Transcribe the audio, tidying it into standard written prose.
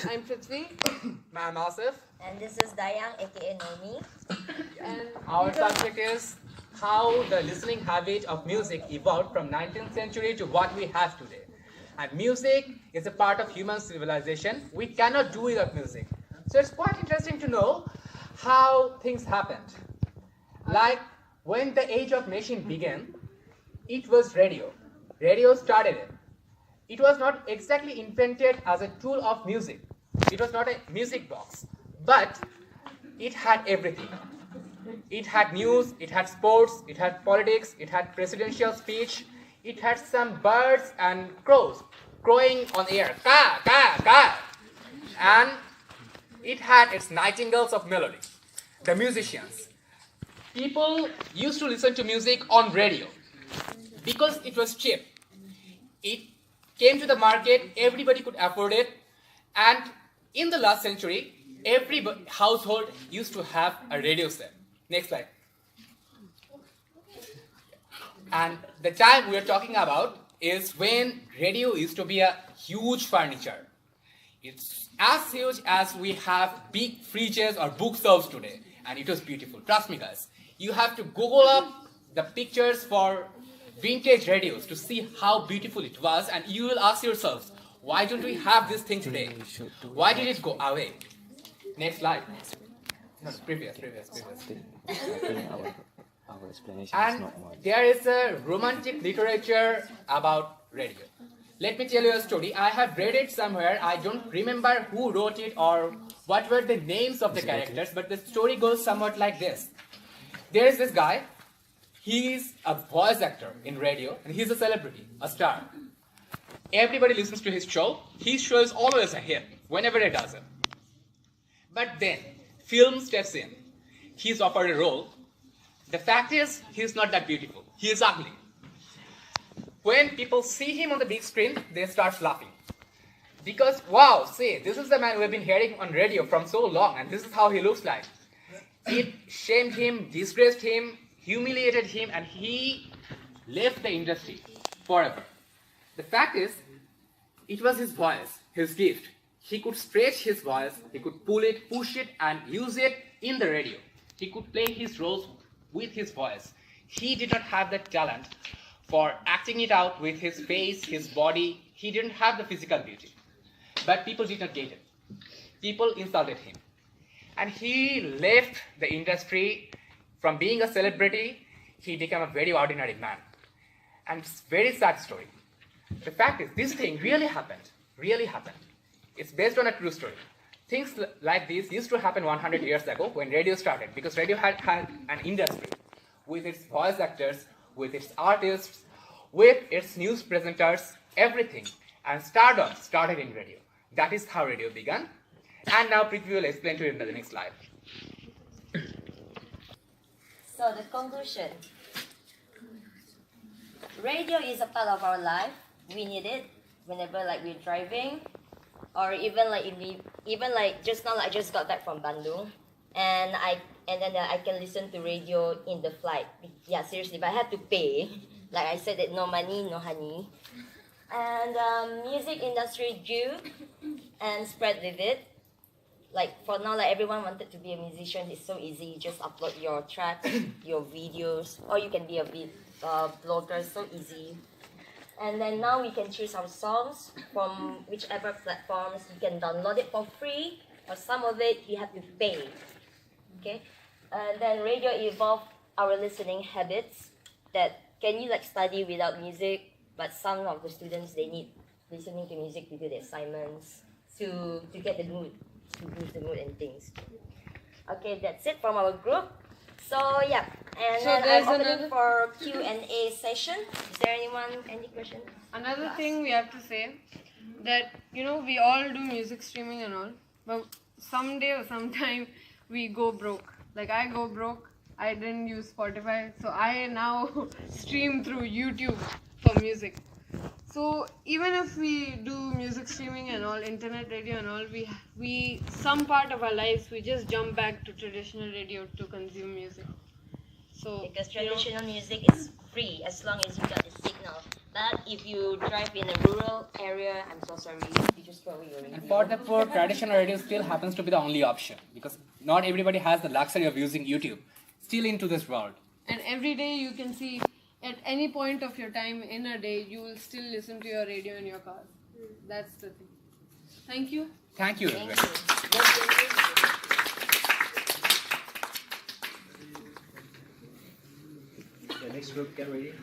I'm Prithvi. I'm Asif. And this is Dayang, aka Nomi. And Our subject is how the listening habit of music evolved from 19th century to what we have today. And music is a part of human civilization. We cannot do without music. So it's quite interesting to know how things happened. Like when the age of machine began, it was radio. Radio started it. It was not exactly invented as a tool of music. It was not a music box, but it had everything. It had news, it had sports, it had politics, it had presidential speech, it had some birds and crows crowing on air, ka, ka, ka. And it had its nightingales of melody, the musicians. People used to listen to music on radio because it was cheap. It came to the market, everybody could afford it, and in the last century, every household used to have a radio set. Next slide. And the time we are talking about is when radio used to be a huge furniture. It's as huge as we have big fridges or bookshelves today, and it was beautiful. Trust me, guys. You have to Google up the pictures for vintage radios to see how beautiful it was, and you will ask yourselves, why don't we have this thing today? Why did it go away? Next slide. No, previous. Our explanation is And not much. there is a romantic literature about radio. Let me tell you a story. I have read it somewhere. I don't remember who wrote it or what were the names of the characters, but the story goes somewhat like this. There is this guy. He's a voice actor in radio, and he's a celebrity, a star. Everybody listens to his show. His show is always a hit, whenever he does it. But then, film steps in. He's offered a role. The fact is, he's not that beautiful. He is ugly. When people see him on the big screen, they start laughing. Because, wow, see, this is the man we've been hearing on radio from so long, and this is how he looks like. It shamed him, disgraced him, humiliated him, and he left the industry forever. The fact is, it was his voice, his gift. He could stretch his voice, he could pull it, push it, and use it in the radio. He could play his roles with his voice. He did not have the talent for acting it out with his face, his body. He didn't have the physical beauty. But people did not get it. People insulted him. And he left the industry. From being a celebrity, he became a very ordinary man. And it's a very sad story. The fact is, this thing really happened. Really happened. It's based on a true story. Things like this used to happen 100 years ago when radio started, because radio had an industry with its voice actors, with its artists, with its news presenters, everything. And stardom started in radio. That is how radio began. And now Prithvi will explain to you in the next slide. So the conclusion. Radio is a part of our life. We need it whenever like we're driving, or even like just now, I just got back from Bandung, and then I can listen to radio in the flight. Yeah, seriously, if I have to pay, like I said, that no money, no honey. And music industry grew and spread with it. Like for now, like everyone wanted to be a musician. It's so easy. You just upload your tracks, your videos, or you can be a blogger. So easy. And then now we can choose our songs from whichever platforms. You can download it for free, or some of it you have to pay. Okay. And then radio evolved our listening habits. That can you like study without music? But some of the students, they need listening to music to do their assignments, to get the mood. To boost the mood and things. Okay, that's it from our group. So yeah, and So then there's I'm opening another- for Q&A session. Is there any question? another thing we have to say that we all do music streaming and all, but someday or sometime we go broke. Like I go broke. I didn't use Spotify, so I now stream through YouTube for music. So even if we do music streaming and all, internet radio and all, we some part of our lives we just jump back to traditional radio to consume music. So Because you know, traditional music is free as long as you got the signal. But if you drive in a rural area, I'm so sorry, you just throw away your radio. And for the poor, traditional radio still happens to be the only option because not everybody has the luxury of using YouTube. Still into this world. And every day you can see, at any point of your time in a day, you will still listen to your radio in your car. That's the thing. Thank you. Thank you. Thank everybody. you. The next group, get ready.